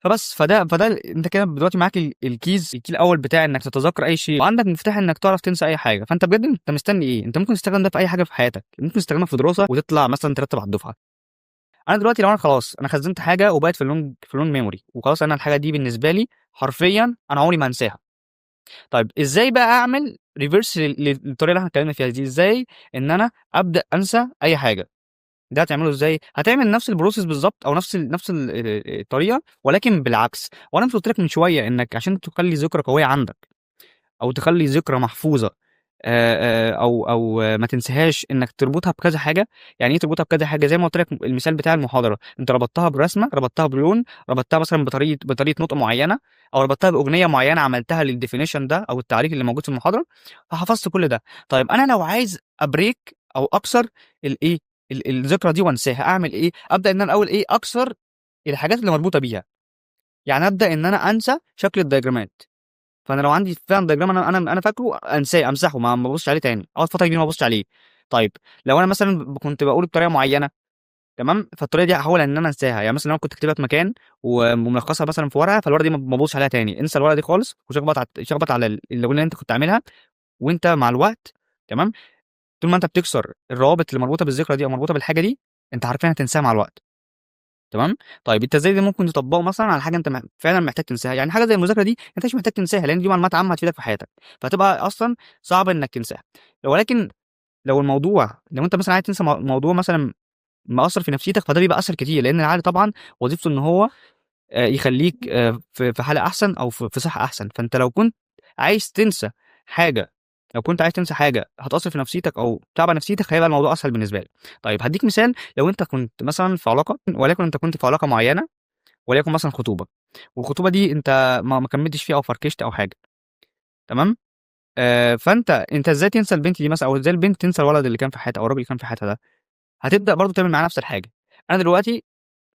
فبس فده انت كده دلوقتي معاك الكي الاول بتاع انك تتذكر اي شيء، وعندك مفتاح انك تعرف تنسى اي حاجه. فانت بجد انت مستني ايه؟ انت ممكن تستخدم ده في اي حاجه في حياتك، ممكن تستخدمها في دراسه وتطلع مثلا ترتب على الدفعه. انا دلوقتي لو انا خلاص انا خزنت حاجه وبقت في اللون ميموري وخلاص، انا الحاجه دي بالنسبه لي حرفيا انا عمري ما انساها. طيب ازاي بقى اعمل ريفرس للطريقه اللي احنا اتكلمنا فيها دي؟ ازاي ان انا ابدا انسى اي حاجه؟ ده هتعمله ازاي؟ هتعمل نفس البروسيس بالظبط، او الطريقه، ولكن بالعكس. وانا مش قلت لك من شويه انك عشان تخلي ذكرى قويه عندك، او تخلي ذكرى محفوظه، او ما تنساهاش، انك تربطها بكذا حاجه. يعني ايه تربطها بكذا حاجه؟ زي ما قلت لك المثال بتاع المحاضره، انت ربطتها برسمه، ربطتها بلون، ربطتها مثلا بطريقه نطق معينه، او ربطتها باغنيه معينه عملتها للديفينيشن ده او التعريف اللي موجود في المحاضره، فحفظت كل ده. طيب انا لو عايز ابريك او اكسر الايه الذكرى دي وانساها، اعمل ايه؟ ابدا ان انا اول ايه اكسر الحاجات اللي مربوطه بيها. يعني ابدا ان انا انسى شكل الدياجرامات. فانا لو عندي فعلا دياجرام انا فاكره، انساه، امسحه، ما ابصش عليه تاني، اقعد فتره كبيره ما ابصش عليه. طيب لو انا مثلا كنت بقول بطريقه معينه، تمام، فالطريقه دي هحاول ان انا انساها. يعني مثلا لو أنا كنت كاتبها في مكان وملخصها مثلا في ورقه، فالورقه دي ما ابصش عليها تاني، انسى الورقه دي خالص، شخبط على الاغنيه اللي انت كنت عاملها. وانت مع الوقت، تمام، طول ما انت بتكسر الروابط اللي مربوطه بالذكرى دي او مربوطه بالحاجه دي، انت عارفين هتنساها مع الوقت. تمام. طيب انت ازاي ده ممكن تطبقه مثلا على حاجه انت فعلا محتاج تنساها؟ يعني حاجه زي المذاكره دي انت مش محتاج تنساها، لان دي معلومات عامه هتفيدك في حياتك، فهتبقى اصلا صعب انك تنساها. ولكن لو انت مثلا عايز تنسى موضوع مثلا مأثر في نفسيتك، فده بيبقى اسهل كتير، لان العقل طبعا وظيفته ان هو يخليك في حاله احسن، او في صحه احسن. فانت لو كنت عايز تنسى حاجه لو كنت عايز تنسى حاجه هتأثر في نفسيتك او تعب نفسيتك، هيبقى الموضوع اسهل بالنسبه لك. طيب هديك مثال. لو انت كنت مثلا في علاقه، وليكن انت كنت في علاقه معينه، وليكن مثلا خطوبه، والخطوبه دي انت ما كملتش فيها او فركشت او حاجه، تمام. فانت ازاي تنسى البنت دي مثلا، او ازاي البنت تنسى الولد اللي كان في حياتها او الراجل اللي كان في حياتها ده؟ هتبدا برضو تعمل معاه نفس الحاجه. انا دلوقتي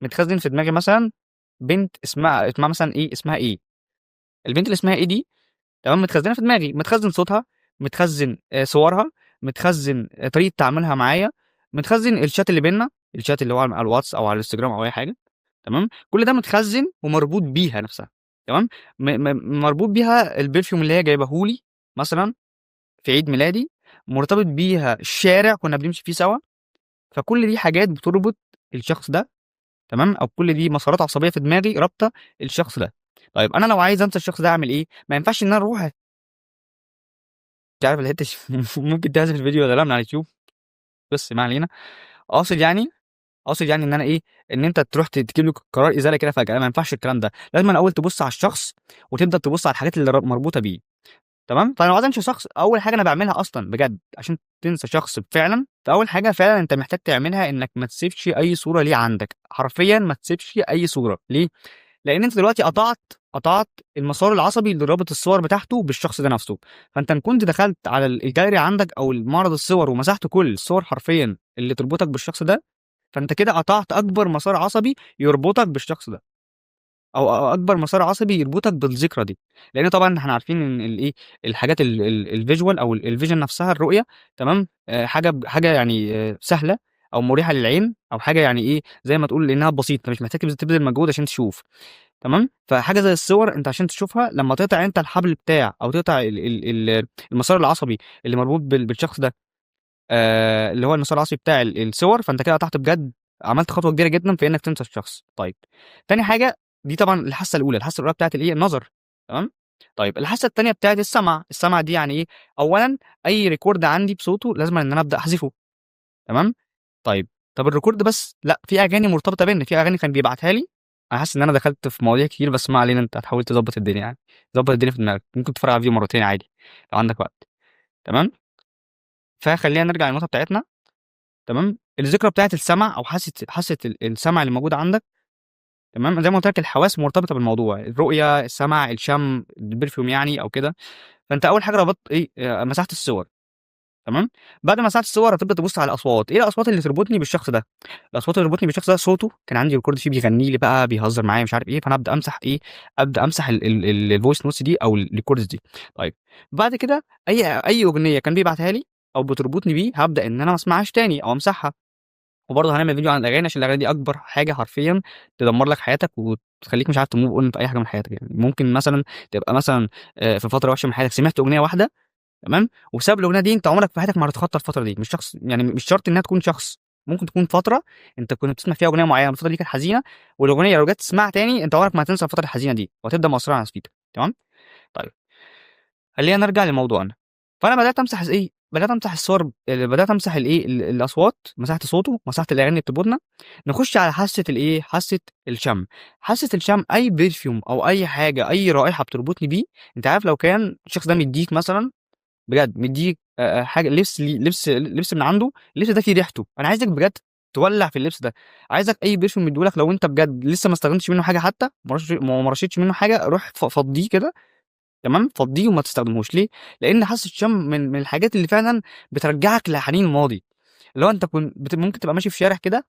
متخزن في دماغي مثلا بنت اسمها مثلا ايه، اسمها ايه، البنت اللي اسمها ايه دي، تمام، متخزنه في دماغي، متخزن صوتها، متخزن صورها، متخزن طريقه تعاملها معايا، متخزن الشات اللي بينا، الشات اللي هو على الواتس او على الانستجرام او اي حاجه، تمام. كل ده متخزن ومربوط بيها نفسها، تمام. مربوط بيها البرفيوم اللي هي جايبه لي مثلا في عيد ميلادي، مرتبط بيها الشارع كنا بنمشي فيه سوا. فكل دي حاجات بتربط الشخص ده، تمام، او كل دي مسارات عصبيه في دماغي رابطه الشخص ده. طيب انا لو عايز انسى الشخص ده اعمل ايه؟ ما ينفعش ان انا اروح، مش عارف الحته ممكن تحذف الفيديو ولا لا من على اليوتيوب، بس ما علينا. اقصد يعني اقصد يعني ان انا ايه، ان انت تروح تجيب له قرار ازاله كده فجاه، ما ينفعش الكلام ده. لازم الاول تبص على الشخص، وتبدا تبص على الحاجات اللي مربوطه بيه، تمام. فانا لو عايز انسى شخص، اول حاجه انا بعملها اصلا بجد عشان تنسى شخص فعلا، فاول حاجه فعلا انت محتاج تعملها انك ما تسيبش اي صوره ليه عندك، حرفيا ما تسيبش اي صوره ليه. لان انت دلوقتي قطعت المسار العصبي اللي رابط الصور بتاعته بالشخص ده نفسه. فانت ان كنت دخلت على الجاليري عندك او معرض الصور ومسحت كل الصور حرفيا اللي تربطك بالشخص ده، فانت كده قطعت اكبر مسار عصبي يربطك بالشخص ده، او اكبر مسار عصبي يربطك بالذكرى دي. لان طبعا احنا عارفين ان الايه، الحاجات الفيجوال او الفيجن نفسها، الرؤيه، تمام، حاجه يعني سهله او مريحه للعين، او حاجه يعني ايه زي ما تقول انها بسيطه، مش محتاج تبذل مجهود عشان تشوف، تمام. فحاجه زي الصور انت عشان تشوفها لما تقطع انت الحبل بتاع، او تقطع المسار العصبي اللي مربوط بالشخص ده، اللي هو المسار العصبي بتاع الصور، فانت كده قطعت بجد، عملت خطوه كبيره جدا في انك تنسى الشخص. طيب تاني حاجه، دي طبعا الحاسه الاولى بتاعت الايه، النظر، تمام. طيب الحاسه التانيه بتاعت السمع دي يعني ايه؟ اولا اي ريكورد عندي بصوته لازم ان انا ابدا احذفه، تمام. طيب طب الريكورد بس لا، في اغاني مرتبطه بينا، في اغاني كان بيبعتها لي. انا حاسس ان انا دخلت في مواضيع كتير، بس ما علينا، انت هتحاول تظبط الدنيا يعني، ظبط الدنيا في دماغك، ممكن تتفرج على الفيديو مرتين عادي لو عندك وقت، تمام. فخلينا نرجع للنقطه بتاعتنا، تمام. الذكرى بتاعه السمع، او حاسه السمع اللي موجوده عندك، تمام. زي ما قلت لك الحواس مرتبطه بالموضوع، الرؤيه، السمع، الشم، البرفيوم يعني او كده. فانت اول حاجه ربطت ايه، مسحت الصور، تمام. بعد ما مسحت الصور هتبدا تبص على الاصوات، ايه الاصوات اللي تربطني بالشخص ده؟ الاصوات اللي تربطني بالشخص ده، صوته كان عندي ريكورد فيه بيغني لي بقى، بيهزر معايا، مش عارف ايه، فانا ابدا امسح ايه، ابدا امسح الفويس نوتس دي او الريكوردز دي. طيب بعد كده اي اغنيه كان بيبعتها لي او بتربطني بيه، هبدا ان انا ما اسمعهاش تاني او امسحها، وبرضه هنعمل فيديو عن الاغاني، عشان الاغاني دي اكبر حاجه حرفيا تدمر لك حياتك وتخليك مش عارف تموف اون في اي حاجه من حياتك. يعني ممكن مثلا تبقى مثلا في فتره وحشه من حياتك، سمعت اغنيه واحده، تمام، وبسبب الاغنيه دي انت عمرك في حياتك ما هتتخطى الفتره دي. مش شخص، يعني مش شرط انها تكون شخص، ممكن تكون فتره انت كنت بتسمع فيها اغنيه معينه، الفتره دي كانت حزينه، والاغنيه لو جت تسمعها تاني انت عمرك ما هتنسى الفتره الحزينه دي، وهتبدا مؤثره على نفسيتك. تمام. طيب خلينا نرجع لموضوعنا. فانا بدات امسح ايه، بدات امسح الصور، بدات امسح الايه الاصوات، مسحت صوته، مسحت الاغاني اللي بتربطنا. نخش على حاسه الايه، حاسه الشم. حاسه الشم اي برفيوم او اي حاجه، اي رائحه بتربطني بيه. انت عارف لو كان الشخص ده مديك مثلا، بجد مديك حاجه، لبس من عنده، اللبس ده فيه ريحته، انا عايزك بجد تولع في اللبس ده. عايزك اي برفيوم مديهولك، لو انت بجد لسه ما استخدمتش منه حاجه، حتى ما رشيتش منه حاجه، روح فضيه كده. تمام، فضيه وما تستخدمهوش. ليه؟ لان حاسه الشم من الحاجات اللي فعلا بترجعك لحنين الماضي. اللي هو انت كنت ممكن تبقى ماشي في شارع كده،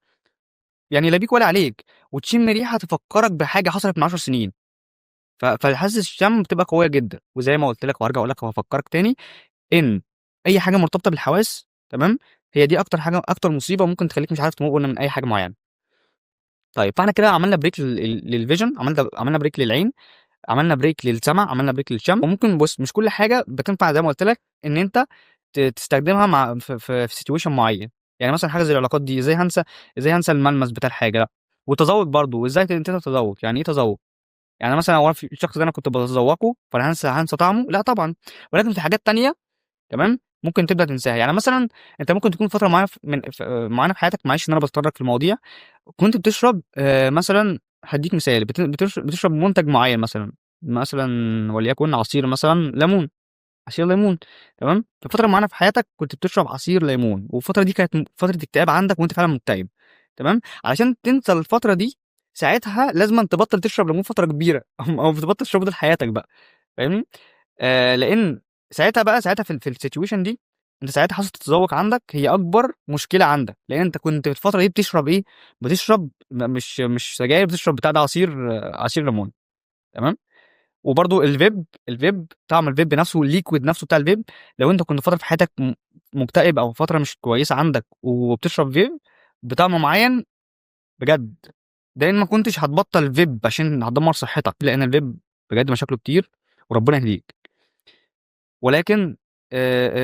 يعني لا بيك ولا عليك، وتشم ريحه تفكرك بحاجه حصلت من 10 سنين. فحاسه الشم بتبقى قويه جدا. وزي ما قلت لك وهرجع اقول لك وهفكرك تاني، ان اي حاجه مرتبطه بالحواس، تمام، هي دي اكتر حاجه، اكتر مصيبه ممكن تخليك مش عارف تموف من اي حاجه معينه. طيب فاحنا كده عملنا بريك للفيجن، عملنا بريك للعين، عملنا بريك للسمع، عملنا بريك للشم. وممكن بص، مش كل حاجه بتنفع زي ما قلت لك ان انت تستخدمها مع في سيتويشن معين. يعني مثلا حاجه زي العلاقات دي، ازاي هنسى الملمس بتاع الحاجه، لا. والتذوق برضو، ازاي انت تتذوق، يعني ايه تذوق؟ يعني مثلا هو في الشخص ده انا كنت بتذوقه، فانا هنسى طعمه؟ لا طبعا. ولكن في حاجات تانية، تمام، ممكن تبدا تنساها. يعني مثلا انت ممكن تكون فتره معينه معينه في حياتك، معلش ان انا بتطرق في المواضيع، كنت بتشرب مثلا، هديك مثال، بتشرب منتج معين، مثلا وليكن عصير مثلا ليمون، عصير ليمون، تمام. في فتره معينه في حياتك كنت بتشرب عصير ليمون، والفتره دي كانت فتره اكتئاب عندك، وانت فعلا مكتئب، تمام. علشان تنسى الفتره دي، ساعتها لازم تبطل تشرب ليمون فتره كبيره او تبطل تشربه طول حياتك بقى، فاهمني؟ لان ساعتها في السيتويشن دي، انت ساعتها حاسه التذوق عندك هي اكبر مشكله عندك، لان انت كنت في الفتره دي بتشرب ايه، بتشرب مش سجاير، بتشرب بتاع ده عصير، عصير ليمون، تمام. وبرضو الفيب، طعم الفيب نفسه، الليكويد نفسه بتاع الفيب، لو انت كنت فتره في حياتك مكتئب او فتره مش كويسه عندك وبتشرب فيب بطعم معين، بجد ده ان ما كنتش هتبطل فيب عشان هتدمر صحتك، لان الفيب بجد مشاكله كتير، وربنا يهديك. ولكن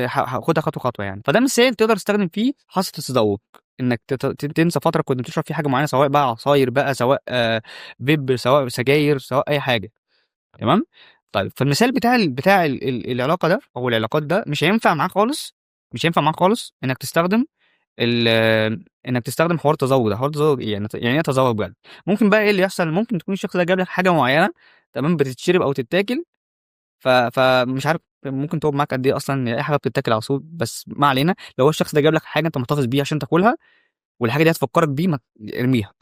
خدها خطوه خطوه يعني. فده مثال تقدر تستخدم فيه حاسه التذوق، انك تنسى فتره كنت بتشرب فيه حاجه معينه، سواء بقى عصاير بقى، سواء فيب، سواء سجاير، سواء اي حاجه، تمام. طيب فالمثال العلاقه ده او العلاقات ده مش هينفع معاك خالص، مش هينفع معاك خالص انك تستخدم انك تستخدم حوار تزوج ده. حوار تزوج ايه يعني ايه تزوج بجد؟ ممكن بقى ايه اللي يحصل، ممكن تكون الشخص ده جاب لك حاجه معينه، تمام، بتتشرب او تتاكل، فمش عارف ممكن تقعد معاك قد ايه اصلا، يعني اي حاجه بتتاكل على طول، بس ما علينا. لو هو الشخص ده جاب لك حاجه انت محتفظ بيها عشان تاكلها، والحاجه دي هتفكرك بيه، ما ارميها.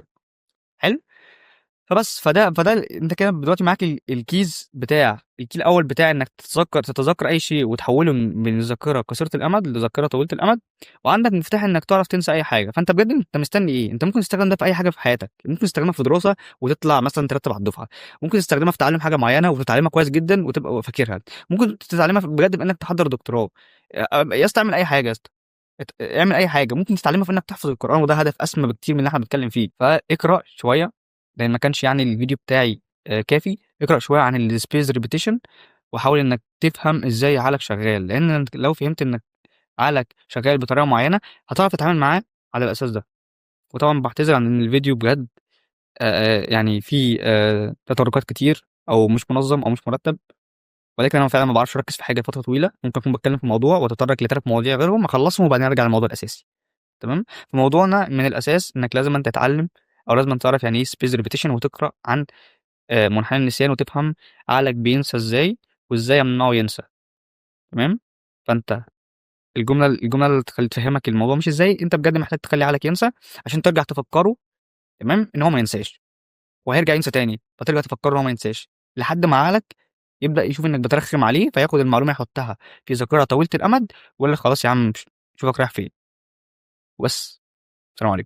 حلو. فده انت كده دلوقتي معاك الكيز بتاع الكي الاول بتاع انك تتذكر اي شيء وتحوله من ذاكره قصيره الامد لذاكره طويله الامد. وعندك مفتاح انك تعرف تنسى اي حاجه. فانت بجد انت مستني ايه؟ انت ممكن تستخدم ده في اي حاجه في حياتك، ممكن تستخدمها في دراسه وتطلع مثلا ترتب على الدفعه، ممكن تستخدمها في تعلم حاجه معينه وتتعلمها كويس جدا وتبقى فاكرها، ممكن تتعلمها بجد بانك تحضر دكتوراه. يا اسطى اعمل اي حاجه يا اسطى، اعمل اي حاجه ممكن تتعلمها في انك تحفظ القران، وده هدف اسمى بكتير من اللي احنا بنتكلم فيه. فاقرا شويه، لان ما كانش يعني الفيديو بتاعي كافي. اقرا شويه عن السبيس ريبيتيشن، وحاول انك تفهم ازاي عقلك شغال، لان لو فهمت انك عقلك شغال بطريقه معينه، هتعرف تتعامل معاه على الاساس ده. وطبعا بعتذر عن ان الفيديو بجد يعني فيه تطرقات كتير، او مش منظم او مش مرتب. ولكن انا فعلا ما بعرفش اركز في حاجه فتره طويله، ممكن اكون بتكلم في موضوع واتطرق لثلاث مواضيع غيرهم، اخلصهم وبعدين ارجع للموضوع الاساسي، تمام. في موضوعنا من الاساس انك لازم انت تتعلم، او لازم أنت تعرف يعني ايه سبيس ريبيتيشن، وتقرا عن منحنى النسيان، وتفهم عقلك بينسى ازاي، وازاي يمنعه ينسى، تمام. فانت الجمله اللي تفهمك الموضوع مش ازاي، انت بجد محتاج تخلي عقلك ينسى عشان ترجع تفكره، تمام، ان هو ما ينساش، وهيرجع ينسى تاني، فترجع تفكره ان هو ما ينساش، لحد ما عقلك يبدا يشوف انك بترخم عليه، فياخد المعلومه يحطها في ذاكره طويله الامد، ويقول لك خلاص يا عم، شوفك رايح فين. وبس. السلام عليكم.